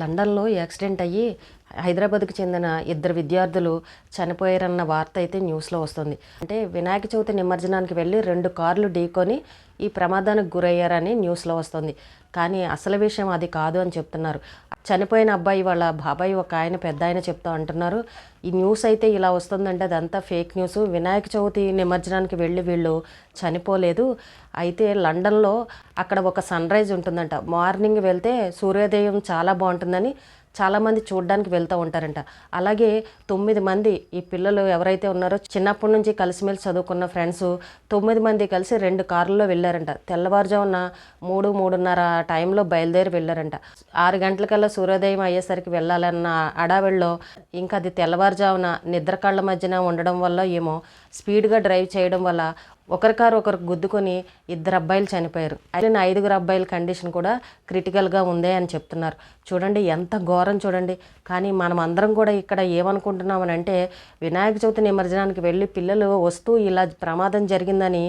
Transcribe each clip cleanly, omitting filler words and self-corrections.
లండన్లో యాక్సిడెంట్ అయ్యి హైదరాబాద్కు చెందిన ఇద్దరు విద్యార్థులు చనిపోయారన్న వార్త అయితే న్యూస్లో వస్తుంది. అంటే వినాయక చవితి నిమజ్జనానికి వెళ్ళి 2 కార్లు ఢీకొని ఈ ప్రమాదానికి గురయ్యారని న్యూస్లో వస్తుంది. కానీ అసలు విషయం అది కాదు అని చెప్తున్నారు. చనిపోయిన అబ్బాయి వాళ్ళ బాబాయ్ ఒక ఆయన పెద్ద ఆయన చెప్తా అంటున్నారు. ఈ న్యూస్ అయితే ఇలా వస్తుందంటే అదంతా ఫేక్ న్యూస్. వినాయక చవితి నిమజ్జనానికి వెళ్ళి వీళ్ళు చనిపోలేదు. అయితే లండన్లో అక్కడ ఒక సన్ రైజ్ ఉంటుందంట. మార్నింగ్ వెళ్తే సూర్యోదయం చాలా బాగుంటుందని చాలామంది చూడడానికి వెళ్తూ ఉంటారంట. అలాగే 9 మంది ఈ పిల్లలు ఎవరైతే ఉన్నారో చిన్నప్పటి నుంచి కలిసిమెలిసి చదువుకున్న ఫ్రెండ్స్ 9 మంది కలిసి 2 కార్లలో వెళ్ళారంట. తెల్లవారుజామున 3-3:30 టైంలో బయలుదేరి వెళ్ళారంట. 6 గంటలకల్లా సూర్యోదయం అయ్యేసరికి వెళ్ళాలన్న అడావిడిలో ఇంకా అది తెల్లవారుజామున నిద్ర కళ్ళ మధ్యన ఉండడం వల్ల ఏమో స్పీడ్గా డ్రైవ్ చేయడం వల్ల ఒకరి కారు ఒకరికి గుద్దుకొని 2 అబ్బాయిలు చనిపోయారు. అయిన 5 అబ్బాయిల కండిషన్ కూడా క్రిటికల్గా ఉందే అని చెప్తున్నారు. చూడండి ఎంత ఘోరం చూడండి. కానీ మనం అందరం కూడా ఇక్కడ ఏమనుకుంటున్నామని అంటే వినాయక చవితి నిమజ్జనానికి వెళ్ళి పిల్లలు వస్తూ ఇలా ప్రమాదం జరిగిందని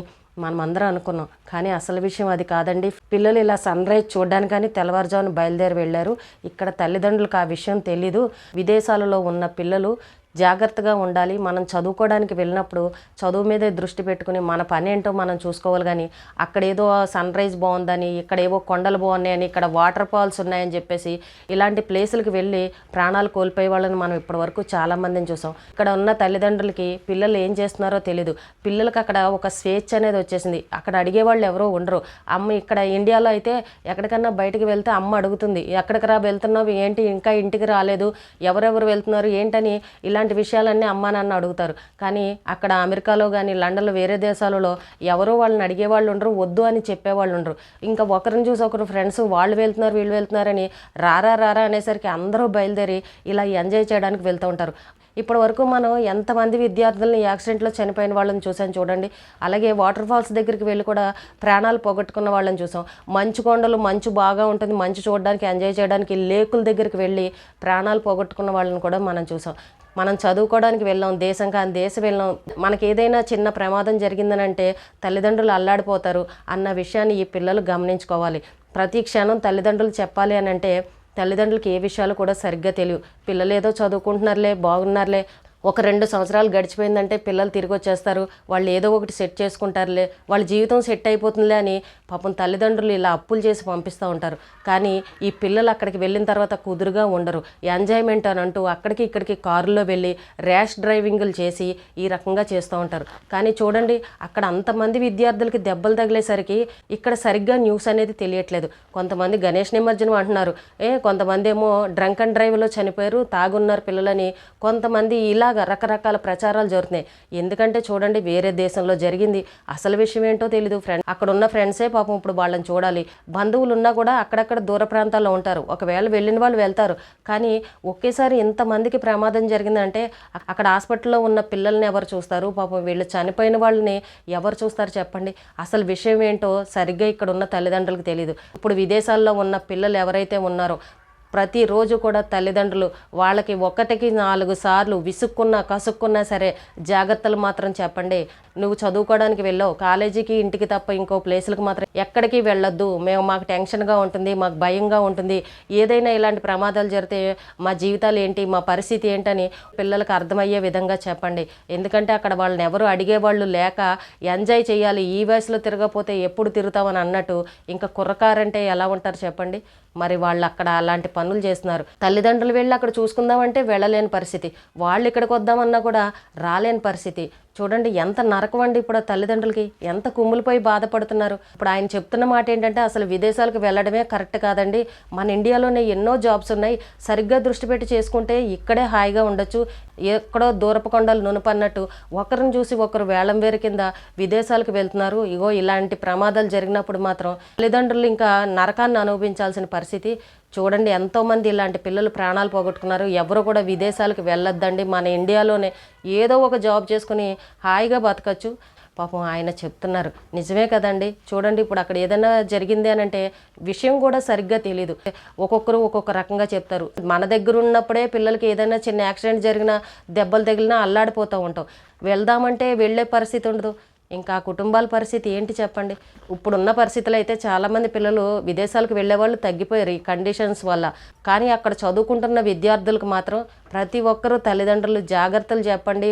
మనం అందరం అనుకున్నాం. కానీ అసలు విషయం అది కాదండి. పిల్లలు ఇలా సన్ రైజ్ చూడడానికి కానీ తెల్లవారుజామున బయలుదేరి వెళ్ళారు. ఇక్కడ తల్లిదండ్రులకు ఆ విషయం తెలీదు. విదేశాలలో ఉన్న పిల్లలు జాగ్రత్తగా ఉండాలి. మనం చదువుకోవడానికి వెళ్ళినప్పుడు చదువు మీదే దృష్టి పెట్టుకుని మన పని ఏంటో మనం చూసుకోవాలి. కానీ అక్కడ ఏదో సన్ రైజ్ బాగుందని, ఇక్కడ ఏవో కొండలు బాగున్నాయని, ఇక్కడ వాటర్ ఫాల్స్ ఉన్నాయని చెప్పేసి ఇలాంటి ప్లేసులకు వెళ్ళి ప్రాణాలు కోల్పోయే వాళ్ళని మనం ఇప్పటివరకు చాలామందిని చూసాం. ఇక్కడ ఉన్న తల్లిదండ్రులకి పిల్లలు ఏం చేస్తున్నారో తెలీదు. పిల్లలకి అక్కడ ఒక స్వేచ్ఛ అనేది వచ్చేసింది. అక్కడ అడిగే వాళ్ళు ఎవరో ఉండరు. అమ్మ ఇక్కడ ఇండియాలో అయితే ఎక్కడికన్నా బయటకు వెళ్తే అమ్మ అడుగుతుంది, ఎక్కడికి రా వెళ్తున్నావు ఏంటి, ఇంకా ఇంటికి రాలేదు, ఎవరెవరు వెళ్తున్నారు ఏంటని ఇలాంటి విషయాలన్నీ అమ్మా నాన్న అడుగుతారు. కానీ అక్కడ అమెరికాలో కానీ లండన్లో వేరే దేశాలలో ఎవరో వాళ్ళని అడిగేవాళ్ళు ఉండరు, వద్దు అని చెప్పేవాళ్ళు ఉండరు. ఇంకా ఒకరిని చూసి ఒకరు ఫ్రెండ్స్ వాళ్ళు వెళ్తున్నారు వీళ్ళు వెళ్తున్నారని రారా రారా అనేసరికి అందరూ బయలుదేరి ఇలా ఎంజాయ్ చేయడానికి వెళ్తూ ఉంటారు. ఇప్పటి వరకు మనం ఎంతమంది విద్యార్థులని యాక్సిడెంట్లో చనిపోయిన వాళ్ళని చూసాను చూడండి. అలాగే వాటర్ ఫాల్స్ దగ్గరికి వెళ్ళి కూడా ప్రాణాలు పోగొట్టుకున్న వాళ్ళని చూసాం. మంచు కొండలు, మంచు బాగా ఉంటుంది, మంచు చూడడానికి ఎంజాయ్ చేయడానికి లేకుల దగ్గరికి వెళ్ళి ప్రాణాలు పోగొట్టుకున్న వాళ్ళని కూడా మనం చూసాం. మనం చదువుకోవడానికి వెళ్ళాం, దేశం కాని దేశం వెళ్ళాం, మనకి ఏదైనా చిన్న ప్రమాదం జరిగిందనంటే తల్లిదండ్రులు అల్లాడిపోతారు అన్న విషయాన్ని ఈ పిల్లలు గమనించుకోవాలి. ప్రతి క్షణం తల్లిదండ్రులు చెప్పాలి అని అంటే తల్లిదండ్రులకి ఏ విషయాలు కూడా సరిగ్గా తెలియవు. పిల్లలు ఏదో చదువుకుంటున్నారులే, బాగున్నారులే, ఒక 2 సంవత్సరాలు గడిచిపోయిందంటే పిల్లలు తిరిగి వచ్చేస్తారు, వాళ్ళు ఏదో ఒకటి సెట్ చేసుకుంటారులే, వాళ్ళ జీవితం సెట్ అయిపోతుందిలే అని పాపం తల్లిదండ్రులు ఇలా అప్పులు చేసి పంపిస్తూ ఉంటారు. కానీ ఈ పిల్లలు అక్కడికి వెళ్ళిన తర్వాత కుదురుగా ఉండరు. ఎంజాయ్మెంట్ అని అంటూ అక్కడికి ఇక్కడికి కారులో వెళ్ళి ర్యాష్ డ్రైవింగ్లు చేసి ఈ రకంగా చేస్తూ ఉంటారు. కానీ చూడండి అక్కడ అంతమంది విద్యార్థులకి దెబ్బలు తగిలేసరికి ఇక్కడ సరిగ్గా న్యూస్ అనేది తెలియట్లేదు. కొంతమంది గణేష్ నిమజ్జనం అంటున్నారు, కొంతమంది ఏమో డ్రంక్ అండ్ డ్రైవ్లో చనిపోయారు, తాగున్నారు పిల్లలని, కొంతమంది ఇలా రకరకాల ప్రచారాలు జరుగుతున్నాయి. ఎందుకంటే చూడండి వేరే దేశంలో జరిగింది, అసలు విషయం ఏంటో తెలీదు. అక్కడ ఉన్న ఫ్రెండ్సే పాపం ఇప్పుడు వాళ్ళని చూడాలి. బంధువులు ఉన్నా కూడా అక్కడక్కడ దూర ప్రాంతాల్లో ఉంటారు. ఒకవేళ వెళ్ళిన వాళ్ళు వెళ్తారు. కానీ ఒకేసారి ఇంతమందికి ప్రమాదం జరిగిందంటే అక్కడ హాస్పిటల్లో ఉన్న పిల్లల్ని ఎవరు చూస్తారు? పాపం వీళ్ళు చనిపోయిన వాళ్ళని ఎవరు చూస్తారు చెప్పండి? అసలు విషయం ఏంటో సరిగ్గా ఇక్కడ ఉన్న తల్లిదండ్రులకు తెలియదు. ఇప్పుడు విదేశాల్లో ఉన్న పిల్లలు ఎవరైతే ఉన్నారో ప్రతిరోజు కూడా తల్లిదండ్రులు వాళ్ళకి 1కి 4 సార్లు విసుక్కున్నా కసుక్కున్నా సరే జాగ్రత్తలు మాత్రం చెప్పండి. నువ్వు చదువుకోవడానికి వెళ్ళావు, కాలేజీకి ఇంటికి తప్ప ఇంకో ప్లేసులకు మాత్రం ఎక్కడికి వెళ్ళొద్దు, మాకు టెన్షన్గా ఉంటుంది, మాకు భయంగా ఉంటుంది, ఏదైనా ఇలాంటి ప్రమాదాలు జరిగితే మా జీవితాలు ఏంటి, మా పరిస్థితి ఏంటని పిల్లలకు అర్థమయ్యే విధంగా చెప్పండి. ఎందుకంటే అక్కడ వాళ్ళని ఎవరు అడిగేవాళ్ళు లేక ఎంజాయ్ చేయాలి. ఈ వయసులో తిరగకపోతే ఎప్పుడు తిరుగుతామని అన్నట్టు ఇంకా కుర్రకారంటే ఎలా ఉంటారు చెప్పండి? మరి వాళ్ళు అక్కడ అలాంటి పనులు చేస్తున్నారు. తల్లిదండ్రులు వెళ్ళి అక్కడ చూసుకుందామంటే వెళ్ళలేని పరిస్థితి, వాళ్ళు ఇక్కడికి వద్దామన్నా కూడా రాలేని పరిస్థితి. చూడండి ఎంత నరకం అండి. ఇప్పుడు తల్లిదండ్రులకి ఎంత కుమ్ములిపోయి బాధపడుతున్నారు. ఇప్పుడు ఆయన చెప్తున్న మాట ఏంటంటే అసలు విదేశాలకు వెళ్ళడమే కరెక్ట్ కాదండి, మన ఇండియాలోనే ఎన్నో జాబ్స్ ఉన్నాయి, సరిగ్గా దృష్టి పెట్టి చేసుకుంటే ఇక్కడే హాయిగా ఉండొచ్చు, ఎక్కడో దూరపు కొండలు నునుపన్నట్టు ఒకరిని చూసి ఒకరు వేలం వేరు కింద విదేశాలకు వెళ్తున్నారు. ఇగో ఇలాంటి ప్రమాదాలు జరిగినప్పుడు మాత్రం తల్లిదండ్రులు ఇంకా నరకాన్ని అనుభవించాల్సిన పరిస్థితి. చూడండి ఎంతోమంది ఇలాంటి పిల్లలు ప్రాణాలు పోగొట్టుకున్నారు. ఎవరు కూడా విదేశాలకు వెళ్ళొద్దండి, మన ఇండియాలోనే ఏదో ఒక జాబ్ చేసుకుని హాయిగా బతకచ్చు. పాపం ఆయన చెప్తున్నారు నిజమే కదండి. చూడండి ఇప్పుడు అక్కడ ఏదైనా జరిగింది అని అంటే విషయం కూడా సరిగ్గా తెలియదు. ఒక్కొక్కరు ఒక్కొక్క రకంగా చెప్తారు. మన దగ్గర ఉన్నప్పుడే పిల్లలకి ఏదైనా చిన్న యాక్సిడెంట్ జరిగినా దెబ్బలు తగిలినా అల్లాడిపోతూ ఉంటాం. వెళ్దామంటే వెళ్ళే పరిస్థితి ఉండదు. ఇంకా ఆ కుటుంబాల పరిస్థితి ఏంటి చెప్పండి. ఇప్పుడున్న పరిస్థితులు అయితే చాలామంది పిల్లలు విదేశాలకు వెళ్ళేవాళ్ళు తగ్గిపోయారు ఈ కండిషన్స్ వల్ల. కానీ అక్కడ చదువుకుంటున్న విద్యార్థులకు మాత్రం ప్రతి ఒక్కరూ తల్లిదండ్రులు జాగ్రత్తలు చెప్పండి.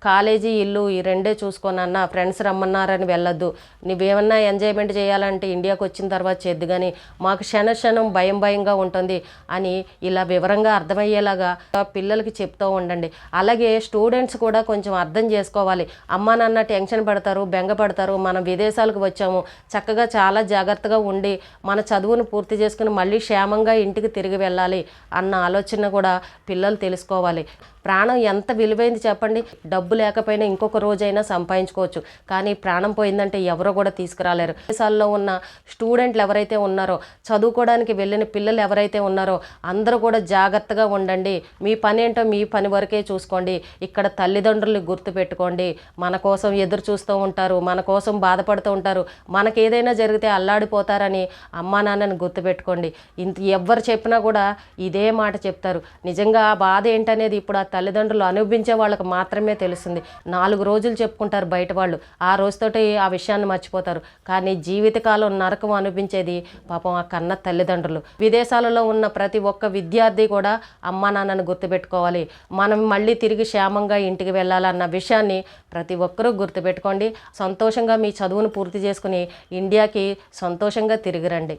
కాలేజీ ఇల్లు ఈ రెండే చూసుకోనన్నా, ఫ్రెండ్స్ రమ్మన్నారని వెళ్ళొద్దు, నువ్వేమన్నా ఎంజాయ్మెంట్ చేయాలంటే ఇండియాకి వచ్చిన తర్వాత చేద్దు, కానీ మాకు క్షణం భయం భయంగా ఉంటుంది అని ఇలా వివరంగా అర్థమయ్యేలాగా పిల్లలకి చెప్తూ ఉండండి. అలాగే స్టూడెంట్స్ కూడా కొంచెం అర్థం చేసుకోవాలి. అమ్మా నాన్న టెన్షన్ పడతారు, బెంగ పడతారు, మనం విదేశాలకు వచ్చాము, చక్కగా చాలా జాగ్రత్తగా ఉండి మన చదువును పూర్తి చేసుకుని మళ్ళీ క్షేమంగా ఇంటికి తిరిగి వెళ్ళాలి అన్న ఆలోచన కూడా పిల్లలు తెలుసుకోవాలి. ప్రాణం ఎంత విలువైంది చెప్పండి. డబ్బు లేకపోయినా ఇంకొక రోజైనా సంపాదించుకోవచ్చు, కానీ ప్రాణం పోయిందంటే ఎవరో కూడా తీసుకురాలేరు. దేశాల్లో ఉన్న స్టూడెంట్లు ఎవరైతే ఉన్నారో, చదువుకోవడానికి వెళ్ళిన పిల్లలు ఎవరైతే ఉన్నారో అందరూ కూడా జాగ్రత్తగా ఉండండి. మీ పని ఏంటో మీ పని వరకే చూసుకోండి. ఇక్కడ తల్లిదండ్రులు గుర్తుపెట్టుకోండి. మన కోసం ఎదురు చూస్తూ ఉంటారు, మన కోసం బాధపడుతూ ఉంటారు. మనకేదైనా జరిగితే అల్లాడిపోతారని అమ్మా నాన్నని గుర్తుపెట్టుకోండి. ఎవరు చెప్పినా కూడా ఇదే మాట చెప్తారు. నిజంగా ఆ బాధ ఏంటనేది ఇప్పుడు ఆ తల్లిదండ్రులు అనుభవించే వాళ్ళకి మాత్రమే తెలుస్తుంది. 4 రోజులు చెప్పుకుంటారు బయట వాళ్ళు, ఆ రోజుతోటి ఆ విషయాన్ని మర్చిపోతారు. కానీ జీవితకాలం నరకం అనిపించేది పాపం ఆ కన్న తల్లిదండ్రులు. విదేశాలలో ఉన్న ప్రతి ఒక్క విద్యార్థి కూడా అమ్మా నాన్నను గుర్తుపెట్టుకోవాలి. మనం మళ్ళీ తిరిగి క్షేమంగా ఇంటికి వెళ్ళాలన్న విషయాన్ని ప్రతి ఒక్కరూ గుర్తుపెట్టుకోండి. సంతోషంగా మీ చదువును పూర్తి చేసుకుని ఇండియాకి సంతోషంగా తిరిగి రండి.